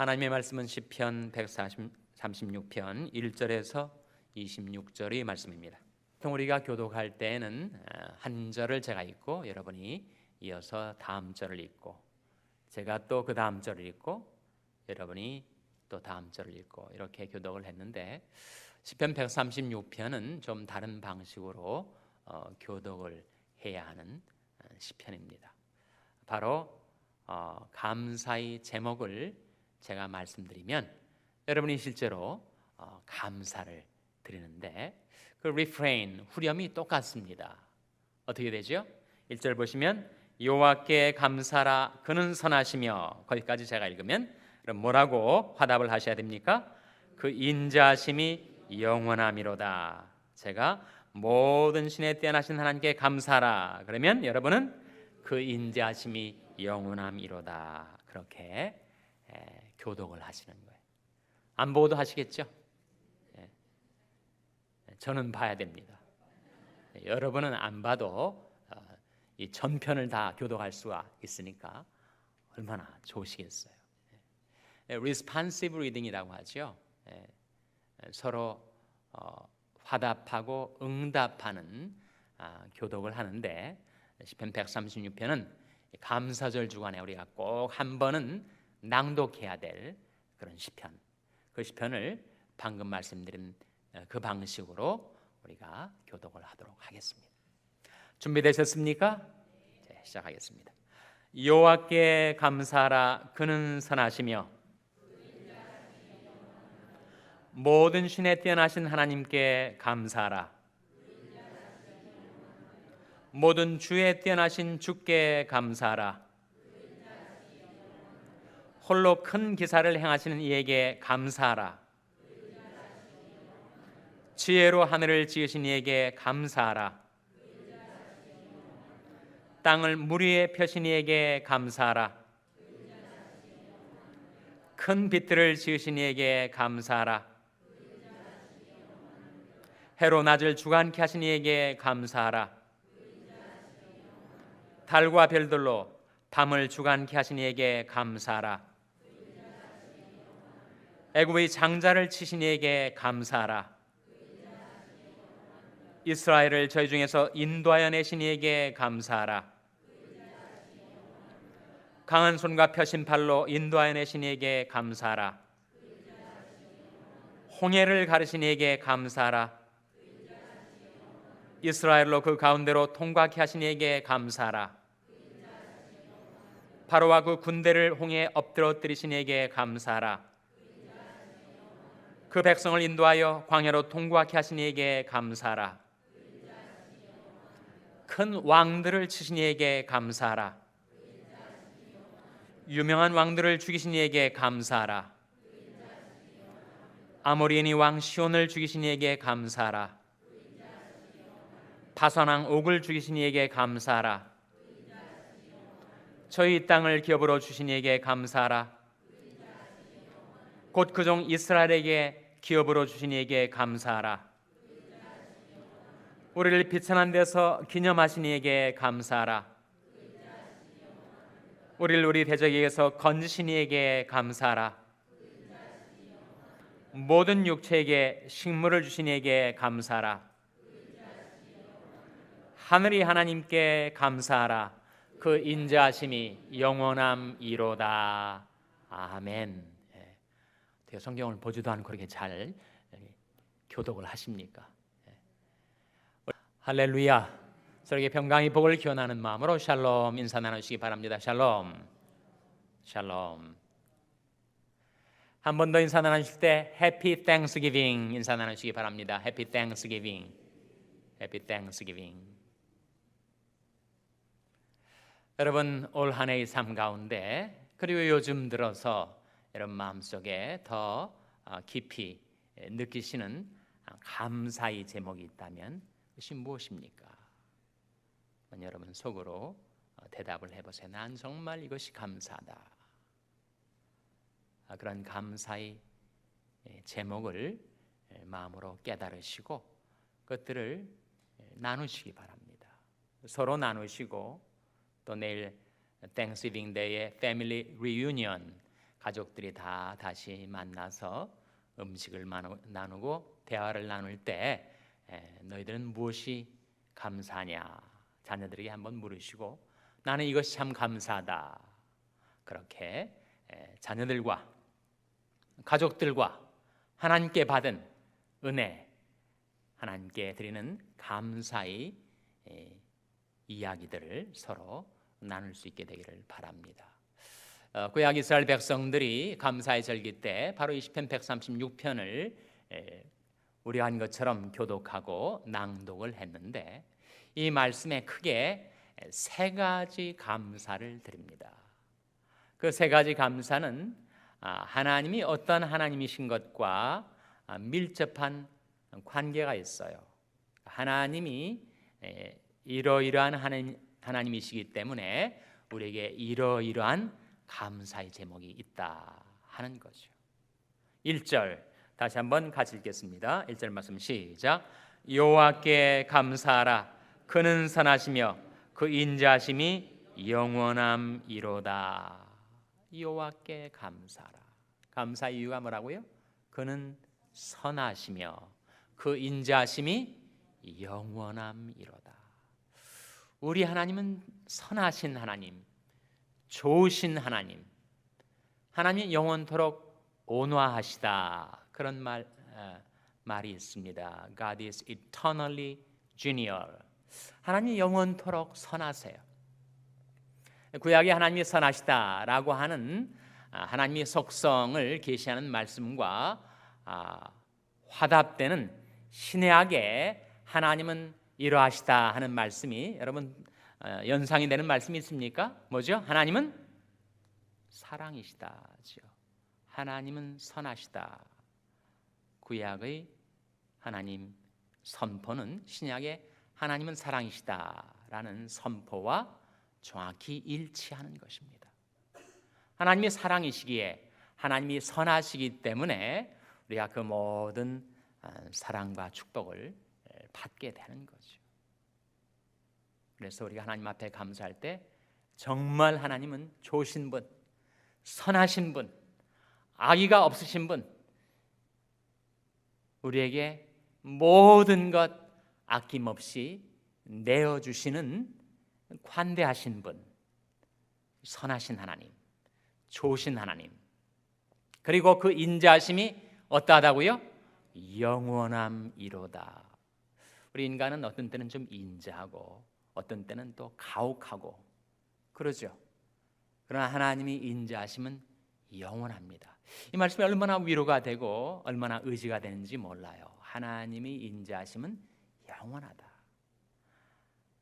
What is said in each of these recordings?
하나님의 말씀은 시편 136편 1절에서 26절의 말씀입니다. 보통 우리가 교독할 때에는 한 절을 제가 읽고 여러분이 이어서 다음 절을 읽고, 제가 또 그 다음 절을 읽고 여러분이 또 다음 절을 읽고, 이렇게 교독을 했는데 시편 136편은 좀 다른 방식으로 교독을 해야 하는 시편입니다. 바로 감사의 제목을 제가 말씀드리면 여러분이 실제로 감사를 드리는데, 그 리프레인, 후렴이 똑같습니다. 어떻게 되죠? 1절 보시면 여호와께 감사라 그는 선하시며, 거기까지 제가 읽으면 그럼 뭐라고 화답을 하셔야 됩니까? 그 인자하심이 영원함이로다. 제가 모든 신에 뛰어나신 하나님께 감사라 그러면 여러분은 그 인자하심이 영원함이로다. 그렇게 교독을 하시는 거예요. 안 보고도 하시겠죠? 저는 봐야 됩니다. 여러분은 안 봐도 이 전편을 다 교독할 수가 있으니까 얼마나 좋으시겠어요. Responsive reading이라고 하죠. 서로 화답하고 응답하는 교독을 하는데, 시편 136편은 감사절 주간에 우리가 꼭 한 번은 낭독해야 될 그런 시편, 그 시편을 방금 말씀드린 그 방식으로 우리가 교독을 하도록 하겠습니다. 준비되셨습니까? 자, 시작하겠습니다. 여호와께 감사하라 그는 선하시며 모든 신에 뛰어나신 하나님께 감사하라. 모든 주에 뛰어나신 주께 감사하라. 홀로 큰 기사를 행하시는 이에게 감사하라. 지혜로 하늘을 지으신 이에게 감사하라. 땅을 물 위에 펴신 이에게 감사하라. 큰 빛들을 지으신 이에게 감사하라. 해로 낮을 주간케 하신 이에게 감사하라. 달과 별들로 밤을 주간케 하신 이에게 감사하라. 애굽의 장자를 치신 이에게 감사하라. 이스라엘을 저희 중에서 인도하여 내신 이에게 감사하라. 강한 손과 펴신 팔로 인도하여 내신 이에게 감사하라. 홍해를 가르신 이에게 감사하라. 이스라엘로 그 가운데로 통과케 하신 이에게 감사하라. 바로와 그 군대를 홍해에 엎드러뜨리신 이에게 감사하라. 그 백성을 인도하여 광야로 통과케 하신 이에게 감사하라. 큰 왕들을 치신 이에게 감사하라. 유명한 왕들을 죽이신 이에게 감사하라. 아모리인의 왕 시온을 죽이신 이에게 감사하라. 바산 왕 옥을 죽이신 이에게 감사하라. 저희 땅을 기업으로 주신 이에게 감사하라. 곧 그 종 이스라엘에게 기업으로 주신 이에게 감사하라. 우리를 비천한 데서 기념하신 이에게 감사하라. 우리를 우리 대적에게서 건지신 이에게 감사하라. 모든 육체에게 식물을 주신 이에게 감사하라. 하늘이 하나님께 감사하라. 그 인자하심이 영원함이로다. 아멘. 어떻게 성경을 보지도 않고 그렇게 잘 교독을 하십니까? 할렐루야. 서로에게 평강의 복을 기원하는 마음으로 샬롬 인사 나누시기 바랍니다. 샬롬. 샬롬. 한 번 더 인사 나누실 때 해피 땡스기빙 인사 나누시기 바랍니다. 해피 땡스기빙. 해피 땡스기빙. 여러분, 올 한 해의 삶 가운데, 그리고 요즘 들어서 여러분 마음속에 더 깊이 느끼시는 감사의 제목이 있다면 그것이 무엇입니까? 여러분 속으로 대답을 해보세요. 난 정말 이것이 감사하다. 그런 감사의 제목을 마음으로 깨달으시고 그것들을 나누시기 바랍니다. 서로 나누시고, 또 내일 땡스기빙 데이의 패밀리 리유니언, 가족들이 다 다시 만나서 음식을 나누고 대화를 나눌 때 너희들은 무엇이 감사하냐? 자녀들에게 한번 물으시고 나는 이것이 참 감사하다. 그렇게 자녀들과 가족들과 하나님께 받은 은혜, 하나님께 드리는 감사의 이야기들을 서로 나눌 수 있게 되기를 바랍니다. 구약 이스라엘 백성들이 감사의 절기 때 바로 이 시편 136편을 우리가 한 것처럼 교독하고 낭독을 했는데 이 말씀에 크게 세 가지 감사를 드립니다. 그 세 가지 감사는 하나님이 어떤 하나님이신 것과 밀접한 관계가 있어요. 하나님이 이러이러한 하나님이시기 때문에 우리에게 이러이러한 감사의 제목이 있다 하는 거죠. 1절 다시 한번 같이 읽겠습니다. 1절 말씀 시작. 여호와께 감사하라. 그는 선하시며 그 인자하심이 영원함이로다. 여호와께 감사하라. 감사 이유가 뭐라고요? 그는 선하시며 그 인자하심이 영원함이로다. 우리 하나님은 선하신 하나님, 좋으신 하나님, 하나님이 영원토록 온화하시다. 그런 말이 있습니다. God is eternally genial. 하나님이 영원토록 선하세요. 구약에 하나님이 선하시다라고 하는 하나님의 속성을 계시하는 말씀과 화답되는 신약에 하나님은 이러하시다 하는 말씀이 여러분 연상이 되는 말씀이 있습니까? 뭐죠? 하나님은 사랑이시다죠. 하나님은 선하시다. 구약의 하나님 선포는 신약의 하나님은 사랑이시다라는 선포와 정확히 일치하는 것입니다. 하나님이 사랑이시기에 하나님이 선하시기 때문에 우리가 그 모든 사랑과 축복을 받게 되는 거죠. 그래서 우리가 하나님 앞에 감사할 때 정말 하나님은 좋으신 분, 선하신 분, 악의가 없으신 분, 우리에게 모든 것 아낌없이 내어주시는 관대하신 분, 선하신 하나님, 좋으신 하나님, 그리고 그 인자하심이 어떠하다고요? 영원함이로다. 우리 인간은 어떤 때는 좀 인자하고 어떤 때는 또 가혹하고 그러죠. 그러나 하나님이 인자하심은 영원합니다. 이 말씀이 얼마나 위로가 되고 얼마나 의지가 되는지 몰라요. 하나님이 인자하심은 영원하다.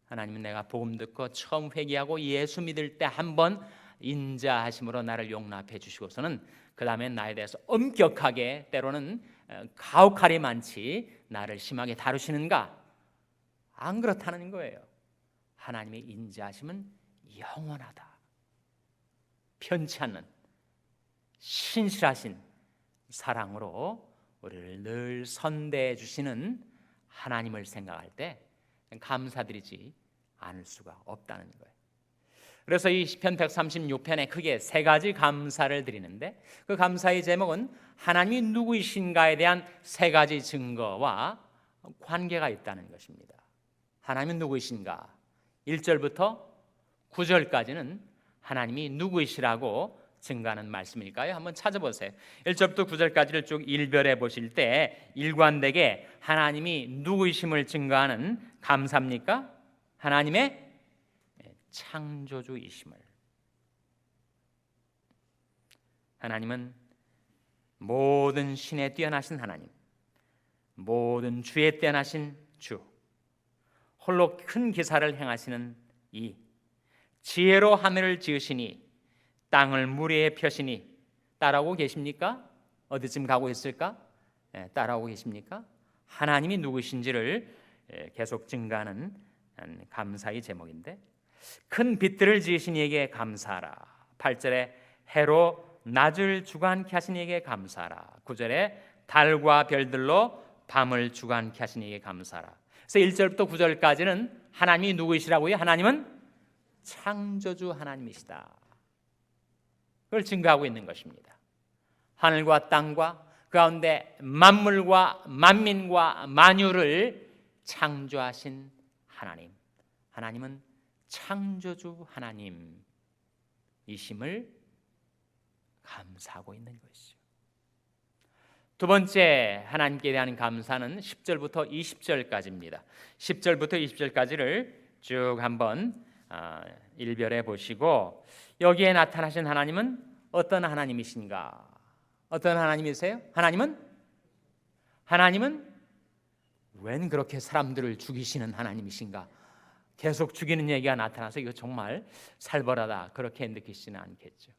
하나님은 내가 복음 듣고 처음 회개하고 예수 믿을 때 한번 인자하심으로 나를 용납해 주시고서는 그 다음에 나에 대해서 엄격하게 때로는 가혹하리 많지 나를 심하게 다루시는가? 안 그렇다는 거예요. 하나님의 인자하심은 영원하다. 편치 않는 신실하신 사랑으로 우리를 늘 선대해 주시는 하나님을 생각할 때 감사드리지 않을 수가 없다는 거예요. 그래서 이 시편 136편에 크게 세 가지 감사를 드리는데 그 감사의 제목은 하나님이 누구이신가에 대한 세 가지 증거와 관계가 있다는 것입니다. 하나님은 누구이신가? 1절부터 9절까지는 하나님이 누구이시라고 증거하는 말씀일까요? 한번 찾아보세요. 1절부터 9절까지를 쭉 일별해 보실 때 일관되게 하나님이 누구이심을 증거하는 감사입니까? 하나님의 창조주이심을. 하나님은 모든 신에 뛰어나신 하나님, 모든 주에 뛰어나신 주, 홀로 큰 기사를 행하시는 이 지혜로 하늘을 지으시니 땅을 물 위에 펴시니 따라오고 계십니까? 어디쯤 가고 있을까? 따라오고 계십니까? 하나님이 누구신지를 계속 증가하는 감사의 제목인데 큰 빛들을 지으신 이에게 감사하라. 8절에 해로 낮을 주관케 하신 이에게 감사하라. 9절에 달과 별들로 밤을 주관케 하신 이에게 감사하라. 그래서 1절부터 9절까지는 하나님이 누구이시라고요? 하나님은 창조주 하나님이시다. 그걸 증거하고 있는 것입니다. 하늘과 땅과 그 가운데 만물과 만민과 만유를 창조하신 하나님, 하나님은 창조주 하나님이심을 감사하고 있는 것이죠. 두 번째 하나님께 대한 감사는 10절부터 20절까지입니다. 10절부터 20절까지를 쭉 한번 일별해 보시고, 여기에 나타나신 하나님은 어떤 하나님이신가? 어떤 하나님이세요? 하나님은 웬 그렇게 사람들을 죽이시는 하나님이신가? 계속 죽이는 얘기가 나타나서 이거 정말 살벌하다 그렇게 느끼시지는 않겠죠.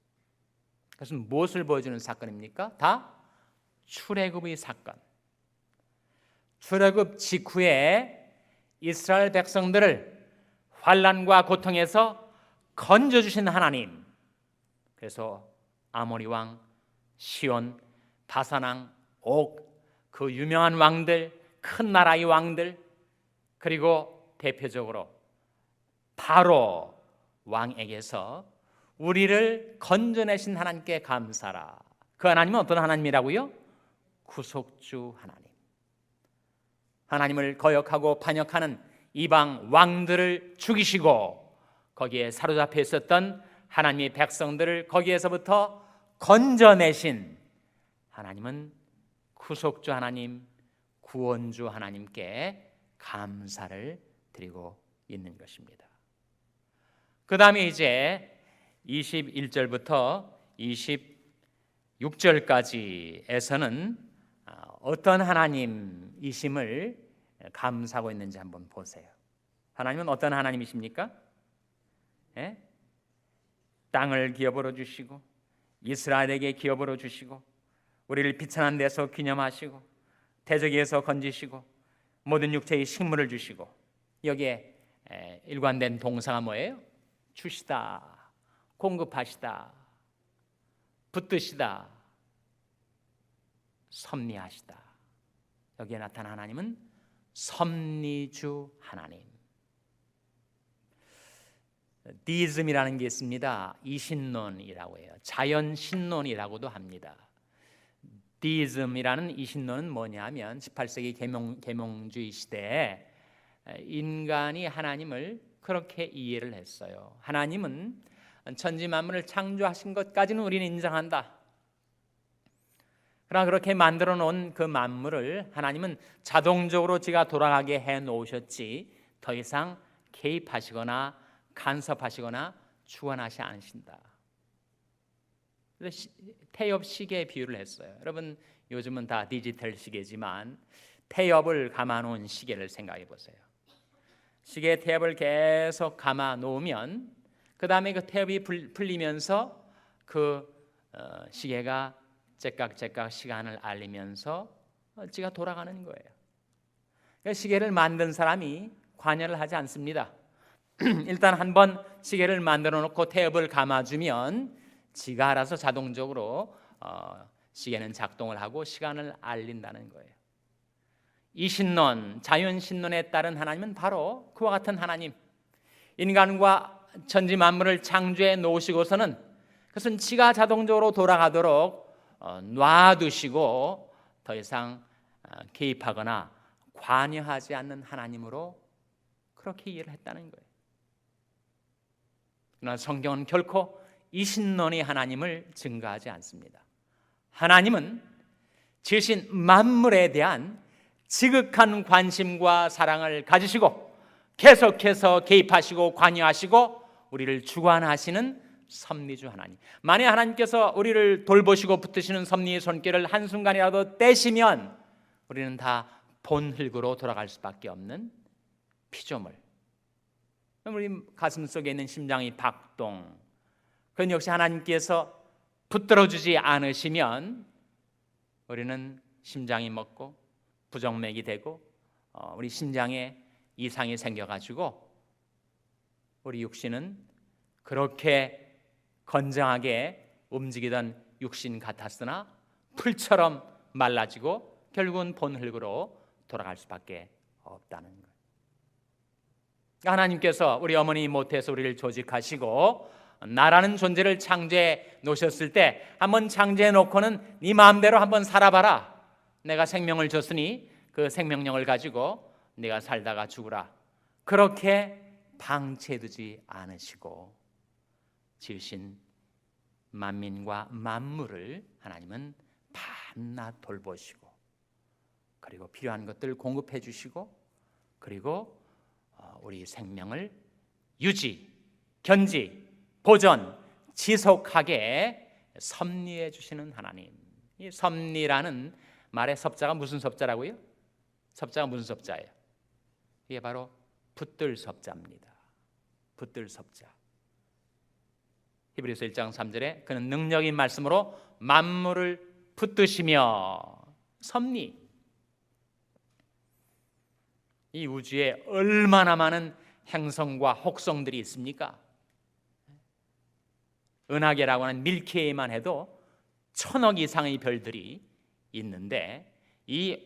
그것은 무엇을 보여주는 사건입니까? 다 출애굽의 사건. 출애굽 직후에 이스라엘 백성들을 환난과 고통에서 건져주신 하나님. 그래서 아모리 왕, 시온, 바산 왕, 옥, 그 유명한 왕들, 큰 나라의 왕들, 그리고 대표적으로 바로 왕에게서 우리를 건져내신 하나님께 감사라. 그 하나님은 어떤 하나님이라고요? 구속주 하나님. 하나님을 거역하고 반역하는 이방 왕들을 죽이시고 거기에 사로잡혀 있었던 하나님의 백성들을 거기에서부터 건져내신 하나님은 구속주 하나님, 구원주 하나님께 감사를 드리고 있는 것입니다. 그 다음에 이제 21절부터 26절까지에서는 어떤 하나님이심을 감사하고 있는지 한번 보세요. 하나님은 어떤 하나님이십니까? 땅을 기업으로 주시고 이스라엘에게 기업으로 주시고 우리를 비천한 데서 기념하시고 대적에서 건지시고 모든 육체의 식물을 주시고, 여기에 일관된 동사가 뭐예요? 주시다, 공급하시다, 붙드시다, 섭리하시다. 여기에 나타난 하나님은 섭리주 하나님. 디즘이라는 게 있습니다. 이신론이라고 해요. 자연신론이라고도 합니다. 디즘이라는 이신론은 뭐냐면 18세기 계몽주의 시대에 인간이 하나님을 그렇게 이해를 했어요. 하나님은 천지 만물을 창조하신 것까지는 우리는 인정한다. 그러나 그렇게 만들어 놓은 그 만물을 하나님은 자동적으로 지가 돌아가게 해 놓으셨지 더 이상 개입하시거나 간섭하시거나 주관하시 않으신다. 그래서 태엽 시계에 비유를 했어요. 여러분 요즘은 다 디지털 시계지만 태엽을 감아 놓은 시계를 생각해 보세요. 시계에 태엽을 계속 감아 놓으면 그 다음에 그 태엽이 풀리면서 그 시계가 째깍째깍 시간을 알리면서 지가 돌아가는 거예요. 그러니까 시계를 만든 사람이 관여를 하지 않습니다. 일단 한번 시계를 만들어 놓고 태엽을 감아주면 지가 알아서 자동적으로 시계는 작동을 하고 시간을 알린다는 거예요. 이신론, 자연신론에 따른 하나님은 바로 그와 같은 하나님. 인간과 천지 만물을 창조해 놓으시고서는 그것은 지가 자동적으로 돌아가도록 놔두시고 더 이상 개입하거나 관여하지 않는 하나님으로 그렇게 이해를 했다는 거예요. 그러나 성경은 결코 이신론의 하나님을 증거하지 않습니다. 하나님은 지으신 만물에 대한 지극한 관심과 사랑을 가지시고 계속해서 개입하시고 관여하시고 우리를 주관하시는 섭리주 하나님. 만약 하나님께서 우리를 돌보시고 붙드시는 섭리의 손길을 한순간이라도 떼시면 우리는 다 본흙으로 돌아갈 수밖에 없는 피조물. 우리 가슴 속에 있는 심장이 박동, 그건 역시 하나님께서 붙들어주지 않으시면 우리는 심장이 먹고 부정맥이 되고 우리 심장에 이상이 생겨가지고 우리 육신은 그렇게 건장하게 움직이던 육신 같았으나 풀처럼 말라지고 결국은 본흙으로 돌아갈 수밖에 없다는 거예요. 하나님께서 우리 어머니 모태에서 우리를 조직하시고 나라는 존재를 창조해 놓으셨을 때 한번 창조해 놓고는 네 마음대로 한번 살아봐라. 내가 생명을 줬으니 그 생명력을 가지고 네가 살다가 죽으라. 그렇게 방치해두지 않으시고 지으신 만민과 만물을 하나님은 밤낮 돌보시고 그리고 필요한 것들 공급해 주시고 그리고 우리 생명을 유지, 견지, 보존, 지속하게 섭리해 주시는 하나님. 이 섭리라는 말의 섭자가 무슨 섭자라고요? 섭자가 무슨 섭자예요? 이게 바로 붙들 섭자입니다. 붙들 섭자. 히브리서 1장 3절에 그는 능력인 말씀으로 만물을 붙드시며 섭리. 이 우주에 얼마나 많은 행성과 혹성들이 있습니까? 은하계라고 하는 밀키웨이만 해도 1000억 이상의 별들이 있는데 이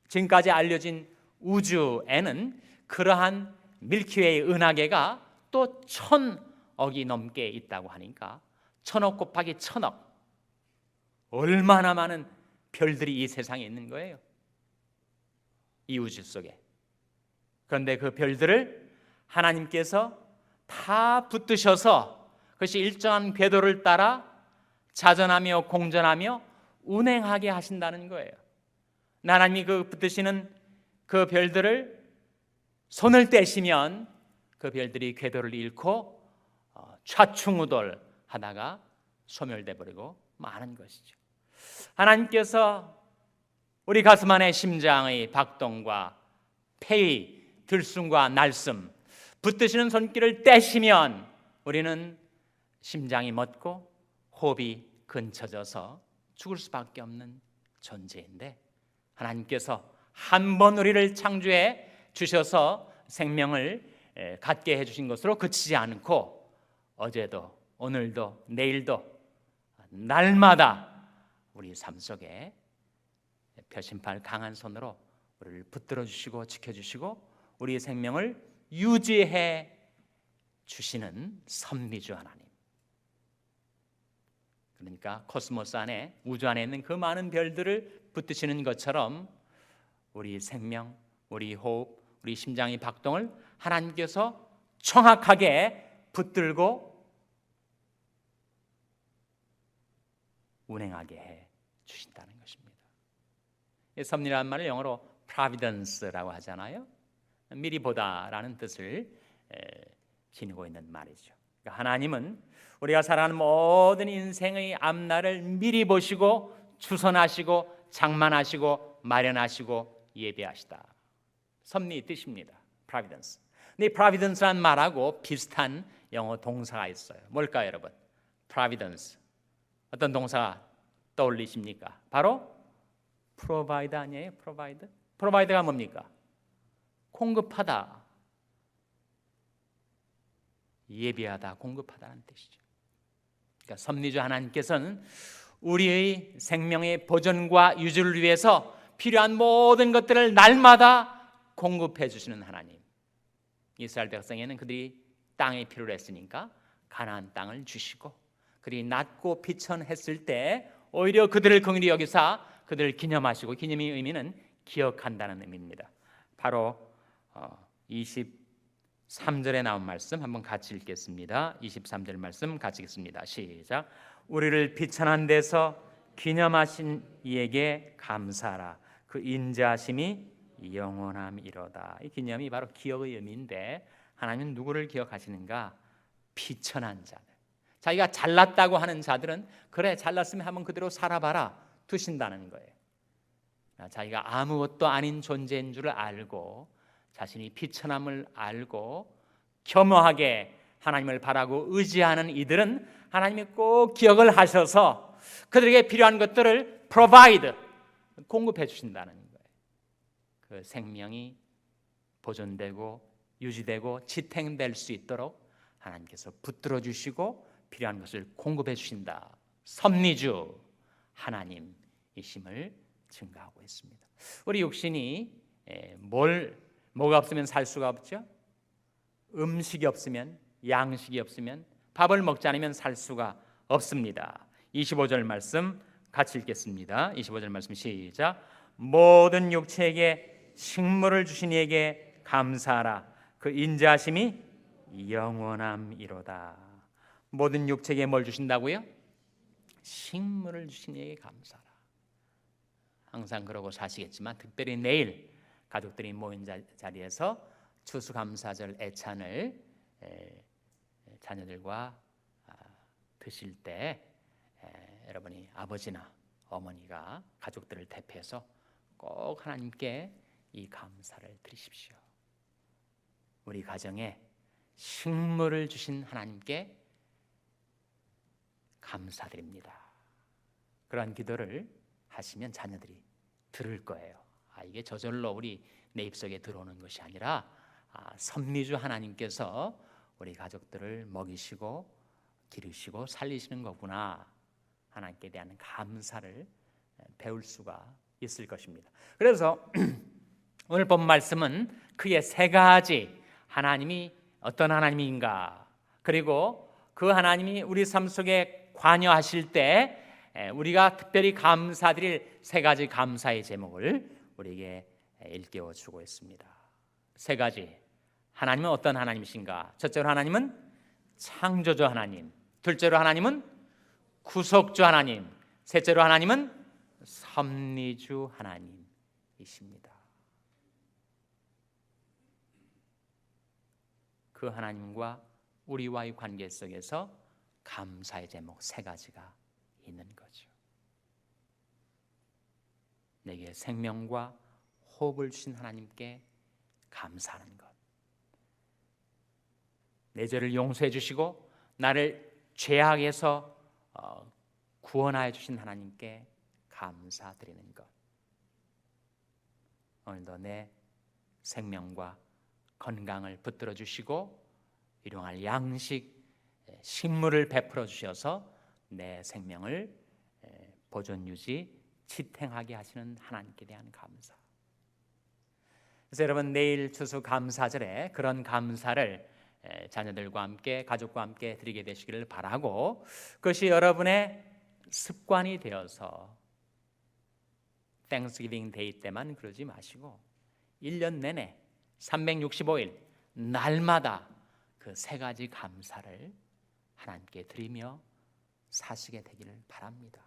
지금까지 알려진 우주에는 그러한 밀키웨이 은하계가 또 1000억이 넘게 있다고 하니까 1000억 곱하기 1000억 얼마나 많은 별들이 이 세상에 있는 거예요. 이 우주 속에. 그런데 그 별들을 하나님께서 다 붙드셔서 그것이 일정한 궤도를 따라 자전하며 공전하며 운행하게 하신다는 거예요. 하나님이 그 붙드시는 그 별들을 손을 떼시면 그 별들이 궤도를 잃고 좌충우돌 하다가 소멸돼 버리고 마는 것이죠. 하나님께서 우리 가슴 안에 심장의 박동과 폐의 들숨과 날숨 붙드시는 손길을 떼시면 우리는 심장이 멎고 호흡이 근처져서 죽을 수밖에 없는 존재인데 하나님께서 한 번 우리를 창조해 주셔서 생명을 갖게 해주신 것으로 그치지 않고 어제도 오늘도 내일도 날마다 우리 삶 속에 표심팔 강한 손으로 우리를 붙들어 주시고 지켜주시고 우리의 생명을 유지해 주시는 섭리주 하나님. 그러니까 코스모스 안에 우주 안에 있는 그 많은 별들을 붙드시는 것처럼 우리 생명, 우리 호흡, 우리 심장의 박동을 하나님께서 정확하게 붙들고 운행하게 해 주신다는 것입니다. 이 섭리라는 말을 영어로 providence라고 하잖아요. 미리 보다라는 뜻을 지니고 있는 말이죠. 그러니까 하나님은 우리가 살아가는 모든 인생의 앞날을 미리 보시고 추선하시고 장만하시고 마련하시고 예비하시다. 섭리 뜻입니다. providence. 근데 providence란 말하고 비슷한 영어 동사가 있어요. 뭘까요, 여러분? providence. 어떤 동사가 떠올리십니까? 바로 provide 아니에요? provide? provide가 뭡니까? 공급하다, 예비하다, 공급하다는 뜻이죠. 그러니까 섭리주 하나님께서는 우리의 생명의 보존과 유지를 위해서 필요한 모든 것들을 날마다 공급해 주시는 하나님. 이스라엘 백성에는 그들이 땅이 필요로 했으니까 가나안 땅을 주시고 그들이 낮고 비천했을 때 오히려 그들을 긍휼히 여기사 그들을 기념하시고 기념의 의미는 기억한다는 의미입니다. 바로 23절에 나온 말씀 한번 같이 읽겠습니다. 23절 말씀 같이 읽습니다. 시작. 우리를 비천한 데서 기념하신 이에게 감사하라. 그 인자하심이 영원함이로다. 이 기념이 바로 기억의 의미인데 하나님은 누구를 기억하시는가? 비천한 자들. 자기가 잘났다고 하는 자들은 그래 잘났으면 한번 그대로 살아봐라 두신다는 거예요. 자기가 아무것도 아닌 존재인 줄 알고 자신이 비천함을 알고 겸허하게 하나님을 바라고 의지하는 이들은 하나님이 꼭 기억을 하셔서 그들에게 필요한 것들을 provide, 공급해 주신다는 거예요. 그 생명이 보존되고 유지되고 지탱될 수 있도록 하나님께서 붙들어 주시고 필요한 것을 공급해 주신다. 섭리주 하나님이심을 증가하고 있습니다. 우리 육신이 뭐가 없으면 살 수가 없죠? 음식이 없으면, 양식이 없으면, 밥을 먹지 않으면 살 수가 없습니다. 25절 말씀 같이 읽겠습니다. 25절 말씀 시작. 모든 육체에게 식물을 주신 이에게 감사하라. 그 인자하심이 영원함이로다. 모든 육체에게 뭘 주신다고요? 식물을 주신 이에게 감사하라. 항상 그러고 사시겠지만 특별히 내일 가족들이 모인 자리에서 추수감사절 애찬을 자녀들과 드실 때 여러분이 아버지나 어머니가 가족들을 대표해서 꼭 하나님께 이 감사를 드리십시오. 우리 가정에 식물을 주신 하나님께 감사드립니다. 그러한 기도를 하시면 자녀들이 들을 거예요. 이게 저절로 우리 내 입속에 들어오는 것이 아니라 섭리주 하나님께서 우리 가족들을 먹이시고 기르시고 살리시는 거구나. 하나님께 대한 감사를 배울 수가 있을 것입니다. 그래서 오늘 본 말씀은 크게 세 가지 하나님이 어떤 하나님인가, 그리고 그 하나님이 우리 삶 속에 관여하실 때 우리가 특별히 감사드릴 세 가지 감사의 제목을 우리에게 일깨워 주고 있습니다. 세 가지 하나님은 어떤 하나님이신가? 첫째로 하나님은 창조주 하나님, 둘째로 하나님은 구속주 하나님, 셋째로 하나님은 섭리주 하나님이십니다. 그 하나님과 우리와의 관계 속에서 감사의 제목 세 가지가 있는 거죠. 내게 생명과 호흡을 주신 하나님께 감사하는 것, 내 죄를 용서해 주시고 나를 죄악에서 구원하여 주신 하나님께 감사드리는 것, 오늘도 내 생명과 건강을 붙들어 주시고 일용할 양식, 식물을 베풀어 주셔서 내 생명을 보존 유지 지탱하게 하시는 하나님께 대한 감사. 그래서 여러분 내일 추수감사절에 그런 감사를 자녀들과 함께 가족과 함께 드리게 되시기를 바라고, 그것이 여러분의 습관이 되어서 땡스기빙 데이 때만 그러지 마시고 1년 내내 365일 날마다 그 세 가지 감사를 하나님께 드리며 사시게 되기를 바랍니다.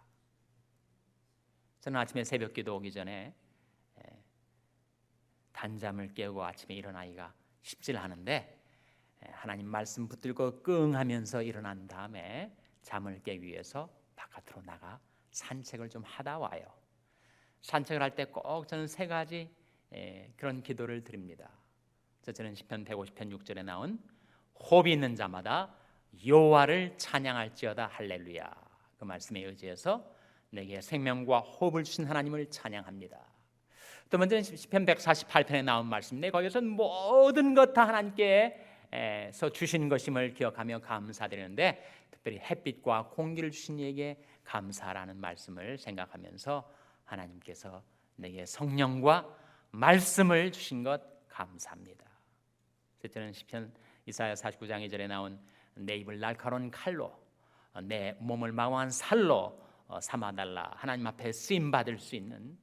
저는 아침에 새벽기도 오기 전에 단잠을 깨우고 아침에 일어나기가 쉽질 않은데 하나님 말씀 붙들고 끙 하면서 일어난 다음에 잠을 깨기 위해서 바깥으로 나가 산책을 좀 하다 와요. 산책을 할 때 꼭 저는 세 가지 그런 기도를 드립니다. 첫째는 시편 150편 6절에 나온 호흡이 있는 자마다 여호와를 찬양할지어다 할렐루야. 그 말씀에 의지해서 내게 생명과 호흡을 주신 하나님을 찬양합니다. 또 먼저는 시편 148편에 나온 말씀인데 거기서 모든 것 다 하나님께서 주신 것임을 기억하며 감사드리는데 특별히 햇빛과 공기를 주신 이에게 감사라는 말씀을 생각하면서 하나님께서 내게 성령과 말씀을 주신 것 감사합니다. 셋째는 시편 이사야 49장 2절에 나온 내 입을 날카로운 칼로 내 몸을 마왕한 살로 삼아달라. 하나님 앞에 쓰임 받을 수 있는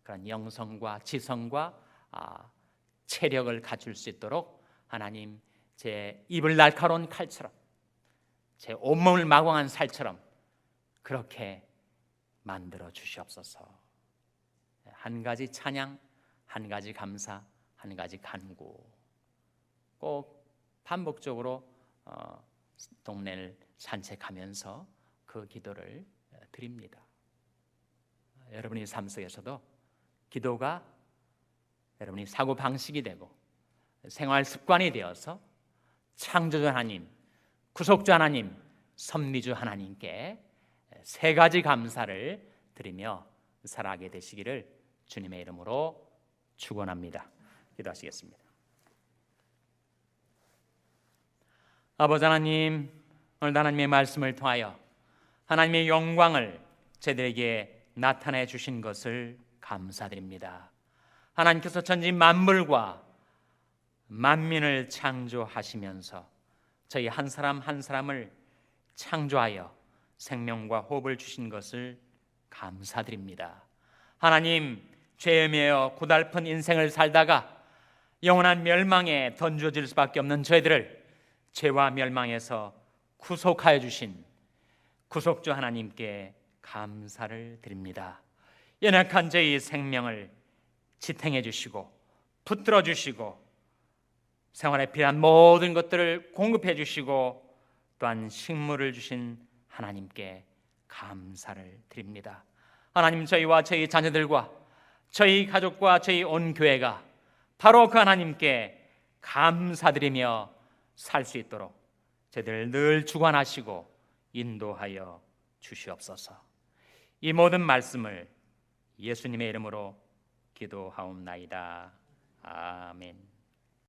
그런 영성과 지성과 체력을 갖출 수 있도록 하나님 제 입을 날카로운 칼처럼 제 온몸을 마광한 살처럼 그렇게 만들어 주시옵소서. 한 가지 찬양, 한 가지 감사, 한 가지 간구 꼭 반복적으로 동네를 산책하면서 그 기도를 드립니다. 여러분의 삶 속에서도 기도가 여러분이 사고 방식이 되고 생활 습관이 되어서 창조주 하나님, 구속주 하나님, 섭리주 하나님께 세 가지 감사를 드리며 살아가게 되시기를 주님의 이름으로 축원합니다. 기도하시겠습니다. 아버지 하나님, 오늘 하나님의 말씀을 통하여 하나님의 영광을 저희들에게 나타내 주신 것을 감사드립니다. 하나님께서 천지 만물과 만민을 창조하시면서 저희 한 사람 한 사람을 창조하여 생명과 호흡을 주신 것을 감사드립니다. 하나님, 죄에 매여 고달픈 인생을 살다가 영원한 멸망에 던져질 수밖에 없는 저희들을 죄와 멸망에서 구속하여 주신 구속주 하나님께 감사를 드립니다. 연약한 저희 생명을 지탱해 주시고 붙들어 주시고 생활에 필요한 모든 것들을 공급해 주시고 또한 식물을 주신 하나님께 감사를 드립니다. 하나님, 저희와 저희 자녀들과 저희 가족과 저희 온 교회가 바로 그 하나님께 감사드리며 살 수 있도록 저희들 늘 주관하시고 인도하여 주시옵소서. 이 모든 말씀을 예수님의 이름으로 기도하옵나이다. 아멘.